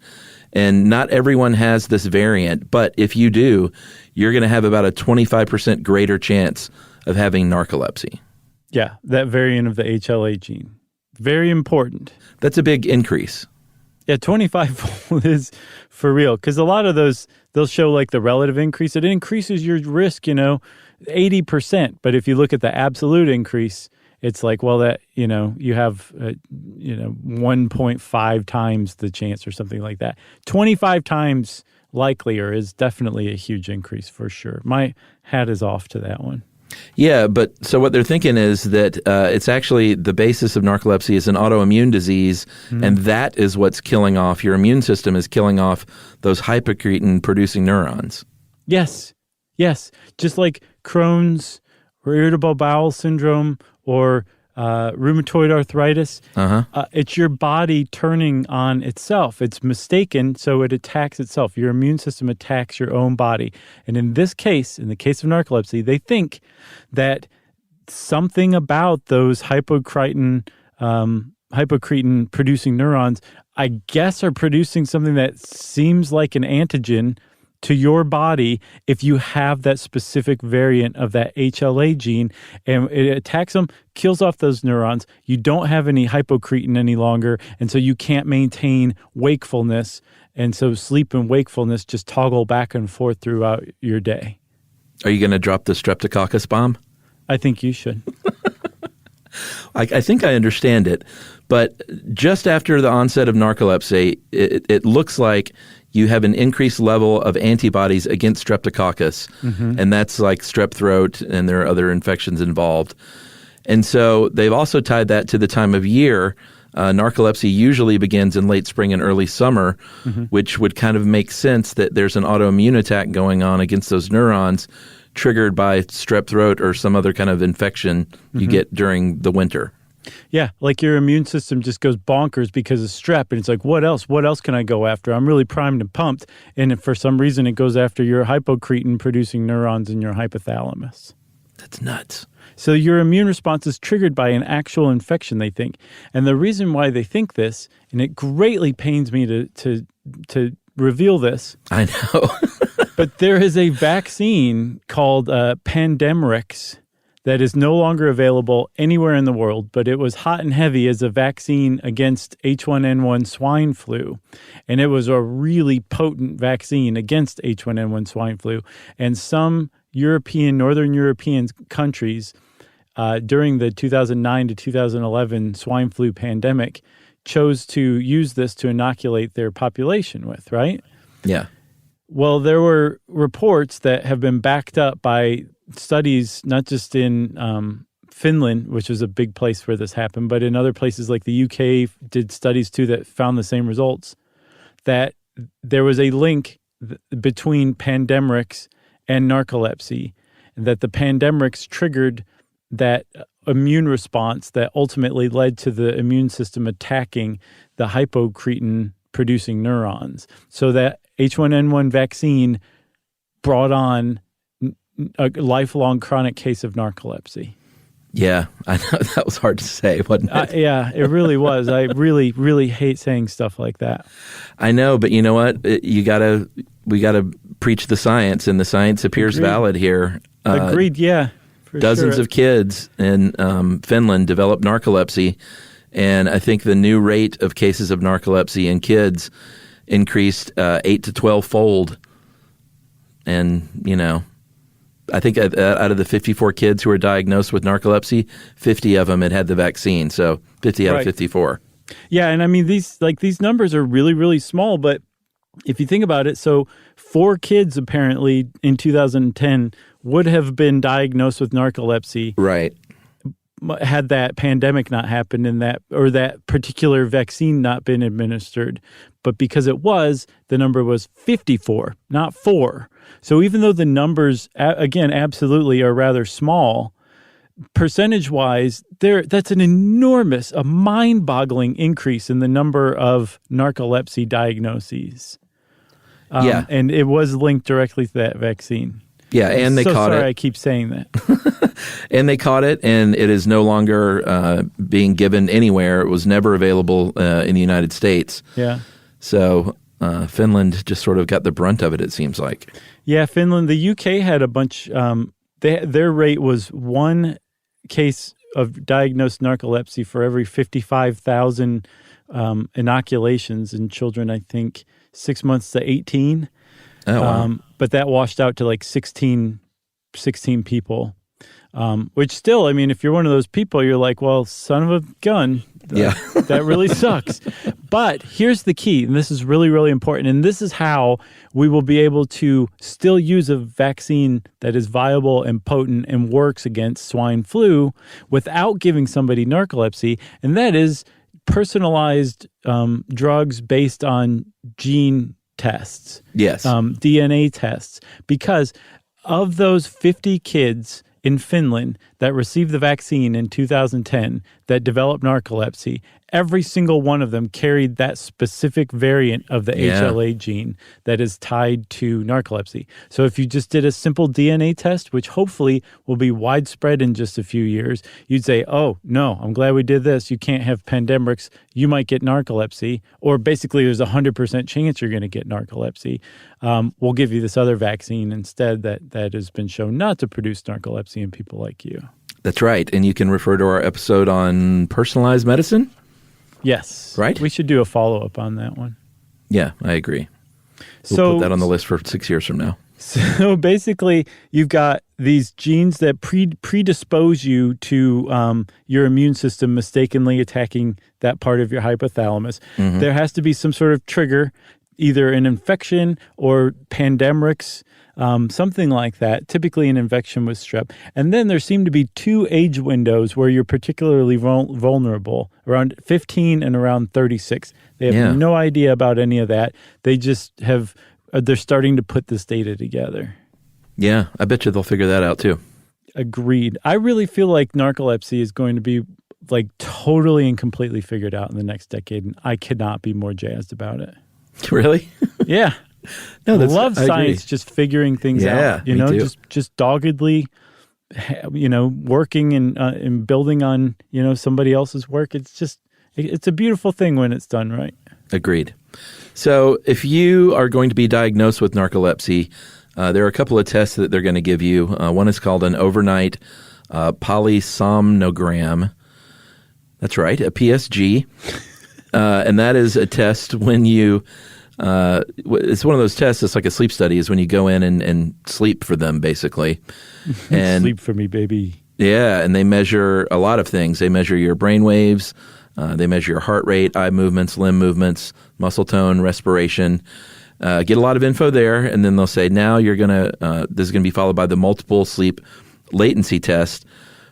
And not everyone has this variant, but if you do, you're going to have about a 25% greater chance of having narcolepsy. Yeah, that variant of the HLA gene. Very important. That's a big increase. Yeah, 25-fold is for real. Because a lot of those, they'll show like the relative increase. It increases your risk, 80%. But if you look at the absolute increase, it's like, well, that, you have, 1.5 times the chance or something like that. 25 times likelier is definitely a huge increase for sure. My hat is off to that one. Yeah, but so what they're thinking is that it's actually the basis of narcolepsy is an autoimmune disease, and that is what's killing off your immune system, is killing off those hypocretin-producing neurons. Yes. Just like Crohn's or irritable bowel syndrome or rheumatoid arthritis, it's your body turning on itself. It's mistaken, so it attacks itself. Your immune system attacks your own body. And in this case, in the case of narcolepsy, they think that something about those hypocretin-producing neurons, I guess, are producing something that seems like an antigen to your body if you have that specific variant of that HLA gene, and it attacks them, kills off those neurons. You don't have any hypocretin any longer, and so you can't maintain wakefulness, and so sleep and wakefulness just toggle back and forth throughout your day. Are you going to drop the streptococcus bomb? I think you should. I think I understand it, but just after the onset of narcolepsy, it looks like you have an increased level of antibodies against streptococcus, and that's like strep throat, and there are other infections involved. And so they've also tied that to the time of year. Narcolepsy usually begins in late spring and early summer, which would kind of make sense that there's an autoimmune attack going on against those neurons triggered by strep throat or some other kind of infection you get during the winter. Yeah, like your immune system just goes bonkers because of strep, and it's like, what else? What else can I go after? I'm really primed and pumped, and if for some reason it goes after your hypocretin-producing neurons in your hypothalamus. That's nuts. So your immune response is triggered by an actual infection, they think. And the reason why they think this, and it greatly pains me to reveal this. I know. But there is a vaccine called Pandemrix that is no longer available anywhere in the world, but it was hot and heavy as a vaccine against H1N1 swine flu. And it was a really potent vaccine against H1N1 swine flu. And some Northern European countries during the 2009 to 2011 swine flu pandemic chose to use this to inoculate their population with, right? Yeah. Well, there were reports that have been backed up by studies, not just in Finland, which was a big place where this happened, but in other places like the UK did studies too that found the same results, that there was a link between Pandemrix and narcolepsy, that the Pandemrix triggered that immune response that ultimately led to the immune system attacking the hypocretin-producing neurons. So that H1N1 vaccine brought on a lifelong chronic case of narcolepsy. Yeah, I know that was hard to say, wasn't it? Yeah, it really was. I really, really hate saying stuff like that. I know, but you know what? We gotta preach the science, and the science appears valid here. Agreed. Yeah, for dozens sure. of kids in Finland developed narcolepsy, and I think the new rate of cases of narcolepsy in kids increased 8 to 12-fold. And, I think out of the 54 kids who were diagnosed with narcolepsy, 50 of them had the vaccine. So 50 out of 54. Yeah, and I mean, these numbers are really, really small. But if you think about it, so 4 kids apparently in 2010 would have been diagnosed with narcolepsy. Right. Had that pandemic not happened or that particular vaccine not been administered. But because it was, the number was 54, not 4. So even though the numbers, again, absolutely are rather small, percentage-wise, that's an enormous, a mind-boggling increase in the number of narcolepsy diagnoses. And it was linked directly to that vaccine. Yeah, and they caught it. Sorry, I keep saying that. And they caught it, and it is no longer being given anywhere. It was never available in the United States. Yeah. So Finland just sort of got the brunt of it, it seems like. Yeah, Finland. The UK had a bunch. Their rate was one case of diagnosed narcolepsy for every 55,000 inoculations in children, I think, 6 months to 18. Oh, wow. But that washed out to like 16 people, which still, I mean, if you're one of those people, you're like, well, son of a gun. Yeah. That really sucks. But here's the key, and this is really, really important, and this is how we will be able to still use a vaccine that is viable and potent and works against swine flu without giving somebody narcolepsy, and that is personalized drugs based on gene tests. Yes. DNA tests. Because of those 50 kids in Finland that received the vaccine in 2010 that developed narcolepsy, every single one of them carried that specific variant of the HLA gene that is tied to narcolepsy. So if you just did a simple DNA test, which hopefully will be widespread in just a few years, you'd say, oh, no, I'm glad we did this. You can't have pandemics. You might get narcolepsy. Or basically there's a 100% chance you're going to get narcolepsy. We'll give you this other vaccine instead that has been shown not to produce narcolepsy in people like you. That's right. And you can refer to our episode on personalized medicine. Yes. Right? We should do a follow-up on that one. Yeah, I agree. We'll put that on the list for 6 years from now. So basically, you've got these genes that predispose you to your immune system mistakenly attacking that part of your hypothalamus. Mm-hmm. There has to be some sort of trigger, either an infection or pandemics, something like that, typically an infection with strep. And then there seem to be two age windows where you're particularly vulnerable, around 15 and around 36. They have no idea about any of that. They just have, they're starting to put this data together. Yeah, I bet you they'll figure that out too. Agreed. I really feel like narcolepsy is going to be like totally and completely figured out in the next decade, and I could not be more jazzed about it. Really? Yeah. No, I love science just figuring things out, you know, too. just doggedly, you know, working and building on, you know, somebody else's work. It's a beautiful thing when it's done right. Agreed. So if you are going to be diagnosed with narcolepsy, there are a couple of tests that they're going to give you. One is called an overnight polysomnogram. That's right, a PSG. And that is a test when you it's one of those tests. It's like a sleep study. Is when you go in and sleep for them, basically. And sleep for me, baby. Yeah, and they measure a lot of things. They measure your brain waves. They measure your heart rate, eye movements, limb movements, muscle tone, respiration. Get a lot of info there, and then they'll say, now you're gonna. This is gonna be followed by the multiple sleep latency test,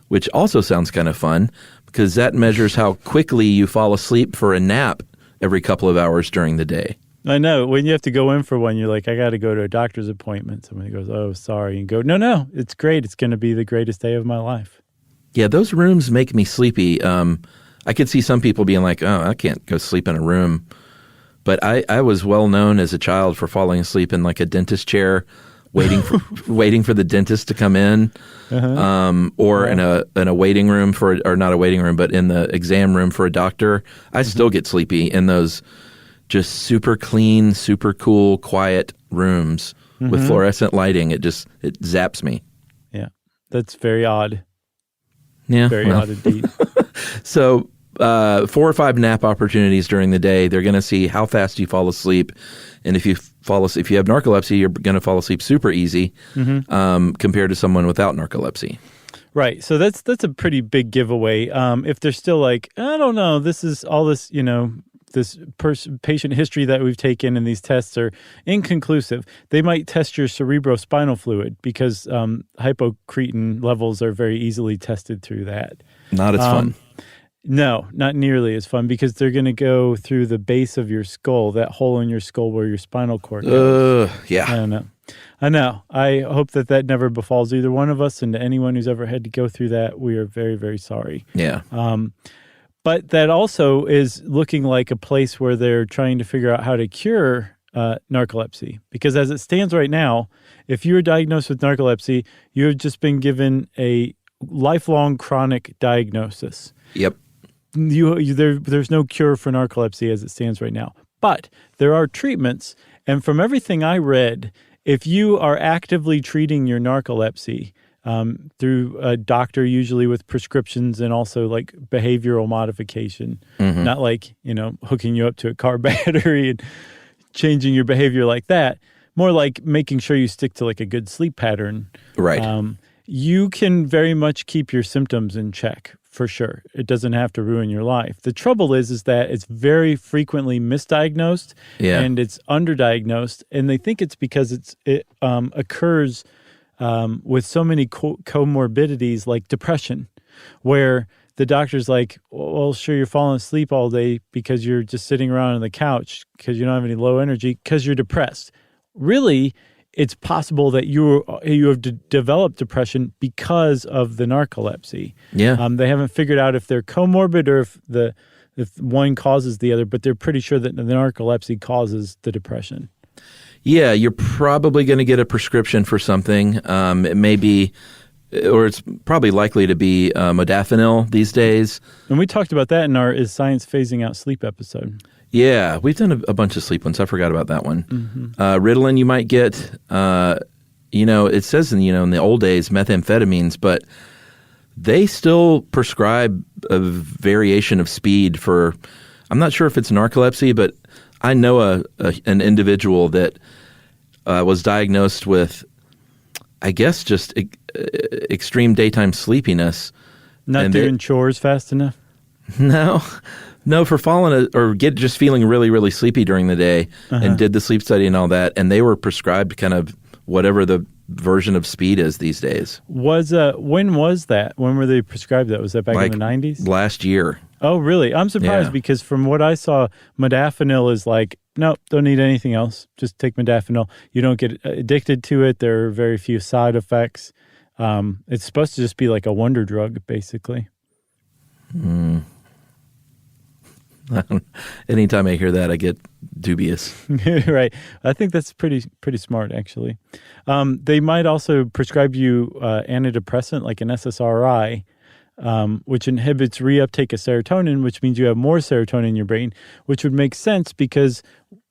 which also sounds kind of fun because that measures how quickly you fall asleep for a nap every couple of hours during the day. I know. When you have to go in for one, you're like, I got to go to a doctor's appointment. Somebody goes, oh, sorry. And go, no, it's great. It's going to be the greatest day of my life. Yeah, those rooms make me sleepy. I could see some people being like, oh, I can't go sleep in a room. But I was well known as a child for falling asleep in like a dentist chair, waiting for the dentist to come in, or in a waiting room or not a waiting room, but in the exam room for a doctor. I still get sleepy in those just super clean, super cool, quiet rooms with fluorescent lighting. It zaps me. Yeah, that's very odd. Yeah, very odd indeed. So 4 or 5 nap opportunities during the day. They're going to see how fast you fall asleep, and if you have narcolepsy, you're going to fall asleep super easy compared to someone without narcolepsy. Right. So that's a pretty big giveaway. If they're still like, I don't know, this is all this, you know, this patient history that we've taken and these tests are inconclusive, they might test your cerebrospinal fluid because hypocretin levels are very easily tested through that. Not as fun. No, not nearly as fun because they're going to go through the base of your skull, that hole in your skull where your spinal cord goes. Yeah. I don't know. I know. I hope that never befalls either one of us, and to anyone who's ever had to go through that, we are very, very sorry. Yeah. But that also is looking like a place where they're trying to figure out how to cure narcolepsy. Because as it stands right now, if you are diagnosed with narcolepsy, you have just been given a lifelong chronic diagnosis. Yep. There's no cure for narcolepsy as it stands right now. But there are treatments, and from everything I read, if you are actively treating your narcolepsy through a doctor, usually with prescriptions and also like behavioral modification, not like, hooking you up to a car battery and changing your behavior like that, more like making sure you stick to like a good sleep pattern. Right. You can very much keep your symptoms in check. For sure. It doesn't have to ruin your life. The trouble is that it's very frequently misdiagnosed and it's underdiagnosed. And they think it's because it occurs with so many comorbidities like depression, where the doctor's like, well, sure, you're falling asleep all day because you're just sitting around on the couch because you don't have any low energy because you're depressed. Really, it's possible that you have developed depression because of the narcolepsy. Yeah. They haven't figured out if they're comorbid or if one causes the other, but they're pretty sure that the narcolepsy causes the depression. Yeah, you're probably going to get a prescription for something. It may be, or it's probably likely to be modafinil these days. And we talked about that in our Is Science Phasing Out Sleep episode. Yeah, we've done a bunch of sleep ones. I forgot about that one. Ritalin you might get. It says in the old days methamphetamines, but they still prescribe a variation of speed for. I'm not sure if it's narcolepsy, but I know an individual that was diagnosed with, I guess, just extreme daytime sleepiness. Not doing chores fast enough? No, for falling or just feeling really, really sleepy during the day, and did the sleep study and all that, and they were prescribed kind of whatever the version of speed is these days. When was that? When were they prescribed that? Was that back in the 90s? Last year. Oh, really? I'm surprised because from what I saw, modafinil is like, nope, don't need anything else. Just take modafinil. You don't get addicted to it. There are very few side effects. It's supposed to just be like a wonder drug, basically. Anytime I hear that, I get dubious. Right. I think that's pretty smart, actually. They might also prescribe you antidepressant like an SSRI, which inhibits reuptake of serotonin, which means you have more serotonin in your brain, which would make sense because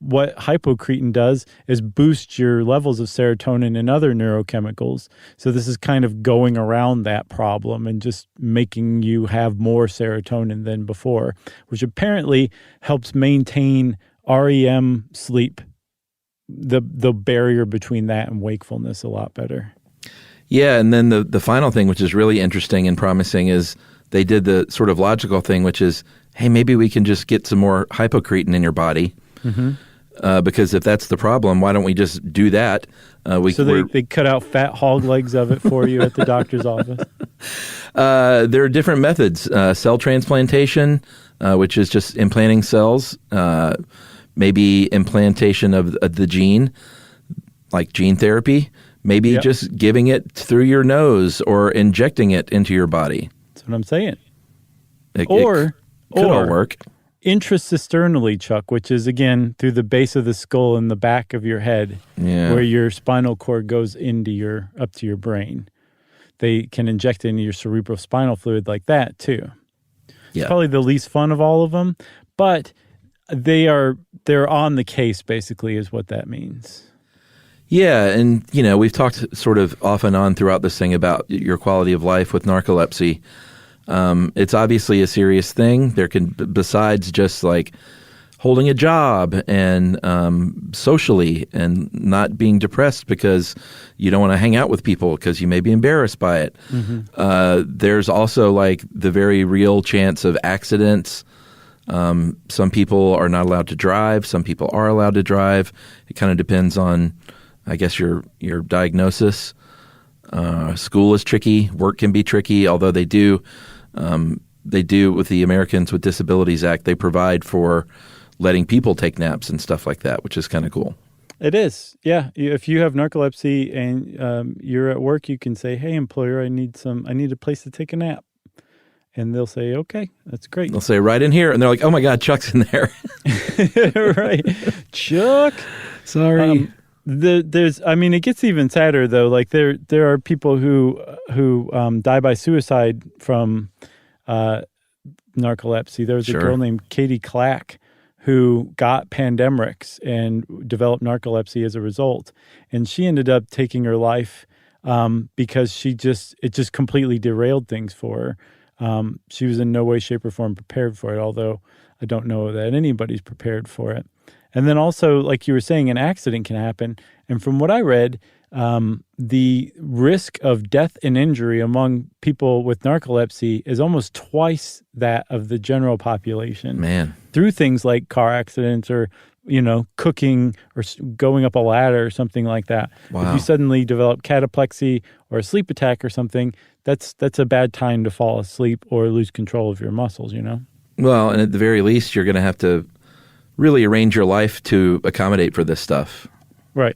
what hypocretin does is boost your levels of serotonin and other neurochemicals. So this is kind of going around that problem and just making you have more serotonin than before, which apparently helps maintain REM sleep, the barrier between that and wakefulness a lot better. Yeah, and then the final thing, which is really interesting and promising, is they did the sort of logical thing, which is, hey, maybe we can just get some more hypocretin in your body. Because if that's the problem, why don't we just do that? They cut out fat hog legs of it for you at the doctor's office? There are different methods. Cell transplantation, which is just implanting cells, maybe implantation of the gene, like gene therapy, maybe just giving it through your nose or injecting it into your body. That's what I'm saying. It could all work. Intracisternally, Chuck, which is, again, through the base of the skull and the back of your head, where your spinal cord goes up to your brain. They can inject it into your cerebrospinal fluid like that, too. Yeah. It's probably the least fun of all of them, but they're on the case, basically, is what that means. Yeah, and, we've talked sort of off and on throughout this thing about your quality of life with narcolepsy. It's obviously a serious thing. There can, besides just like holding a job and socially and not being depressed because you don't want to hang out with people because you may be embarrassed by it. There's also like the very real chance of accidents. Some people are not allowed to drive. Some people are allowed to drive. It kind of depends on, I guess, your diagnosis. School is tricky. Work can be tricky, although they do with the Americans with Disabilities Act, they provide for letting people take naps and stuff like that, which is kind of cool. It is. Yeah. If you have narcolepsy and you're at work, you can say, "Hey, employer, I need a place to take a nap." And they'll say, "Okay, that's great." They'll say, "Right in here." And they're like, "Oh my God, Chuck's in there." Right. Chuck. Sorry. It gets even sadder though. Like there are people who die by suicide from narcolepsy. There was a girl named Katie Clack who got Pandemrix and developed narcolepsy as a result. And she ended up taking her life because it just completely derailed things for her. She was in no way, shape, or form prepared for it, although I don't know that anybody's prepared for it. And then also, like you were saying, an accident can happen. And from what I read, the risk of death and injury among people with narcolepsy is almost twice that of the general population. Man. Through things like car accidents or, cooking or going up a ladder or something like that. Wow. If you suddenly develop cataplexy or a sleep attack or something, that's a bad time to fall asleep or lose control of your muscles, Well, and at the very least, you're going to have to really arrange your life to accommodate for this stuff. Right.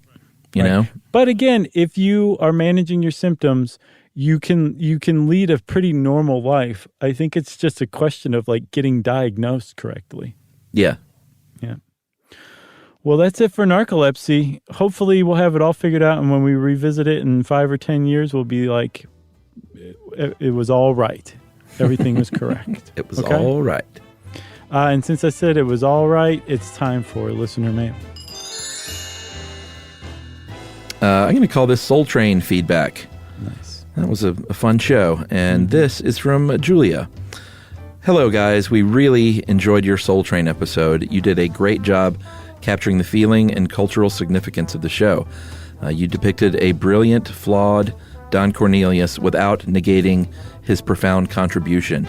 You know? But again, if you are managing your symptoms, you can lead a pretty normal life. I think it's just a question of like getting diagnosed correctly. Yeah. Yeah. Well, that's it for narcolepsy. Hopefully we'll have it all figured out, and when we revisit it in 5 or 10 years, we'll be like, it was all right. Everything was correct. It was all right. And since I said it was all right, it's time for listener mail. I'm going to call this Soul Train feedback. Nice. That was a fun show. And this is from Julia. Hello, guys. We really enjoyed your Soul Train episode. You did a great job capturing the feeling and cultural significance of the show. You depicted a brilliant, flawed Don Cornelius without negating his profound contribution.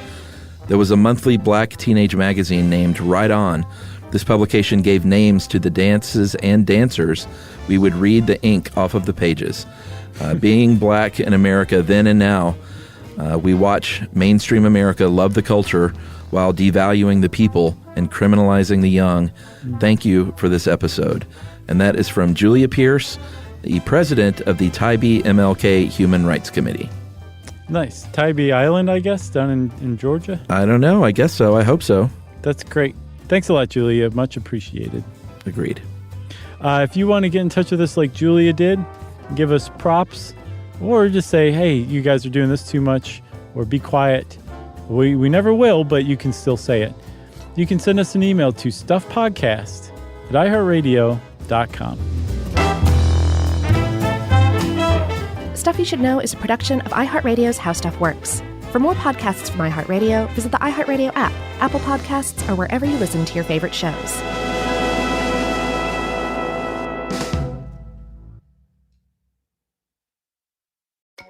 There was a monthly black teenage magazine named Right On. This publication gave names to the dances and dancers. We would read the ink off of the pages. Being black in America then and now, we watch mainstream America love the culture while devaluing the people and criminalizing the young. Thank you for this episode. And that is from Julia Pierce, the president of the Tybee MLK Human Rights Committee. Nice. Tybee Island, I guess, down in Georgia? I don't know. I guess so. I hope so. That's great. Thanks a lot, Julia. Much appreciated. Agreed. If you want to get in touch with us like Julia did, give us props, or just say, hey, you guys are doing this too much, or be quiet. We never will, but you can still say it. You can send us an email to stuffpodcast@iheartradio.com. Stuff You Should Know is a production of iHeartRadio's How Stuff Works. For more podcasts from iHeartRadio, visit the iHeartRadio app, Apple Podcasts, or wherever you listen to your favorite shows.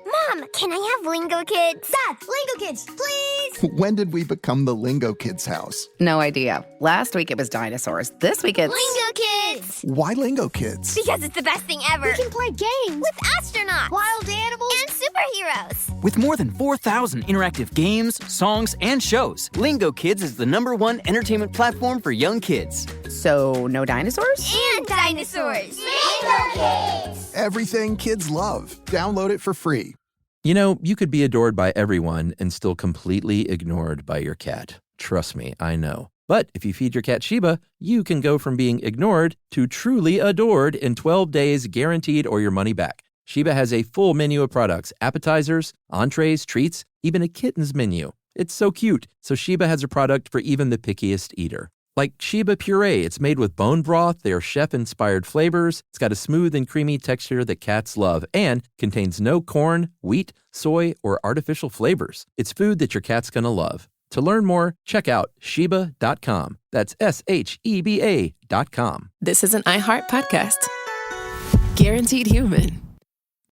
Mom, can I have Lingo Kids? Dad, Lingo Kids, please! When did we become the Lingo Kids house? No idea. Last week it was dinosaurs. This week it's... Lingo Kids! Why Lingo Kids? Because it's the best thing ever. We can play games with astronauts, wild animals, and superheroes. With more than 4,000 interactive games, songs, and shows, Lingo Kids is the #1 entertainment platform for young kids. So, no dinosaurs? And dinosaurs! Lingo Kids! Everything kids love. Download it for free. You know, you could be adored by everyone and still completely ignored by your cat. Trust me, I know. But if you feed your cat Sheba, you can go from being ignored to truly adored in 12 days guaranteed or your money back. Sheba has a full menu of products, appetizers, entrees, treats, even a kitten's menu. It's so cute. So Sheba has a product for even the pickiest eater. Like Sheba Puree, it's made with bone broth, they are chef-inspired flavors, it's got a smooth and creamy texture that cats love, and contains no corn, wheat, soy, or artificial flavors. It's food that your cat's gonna love. To learn more, check out Sheba.com. That's SHEBA.com. This is an iHeart podcast. Guaranteed human.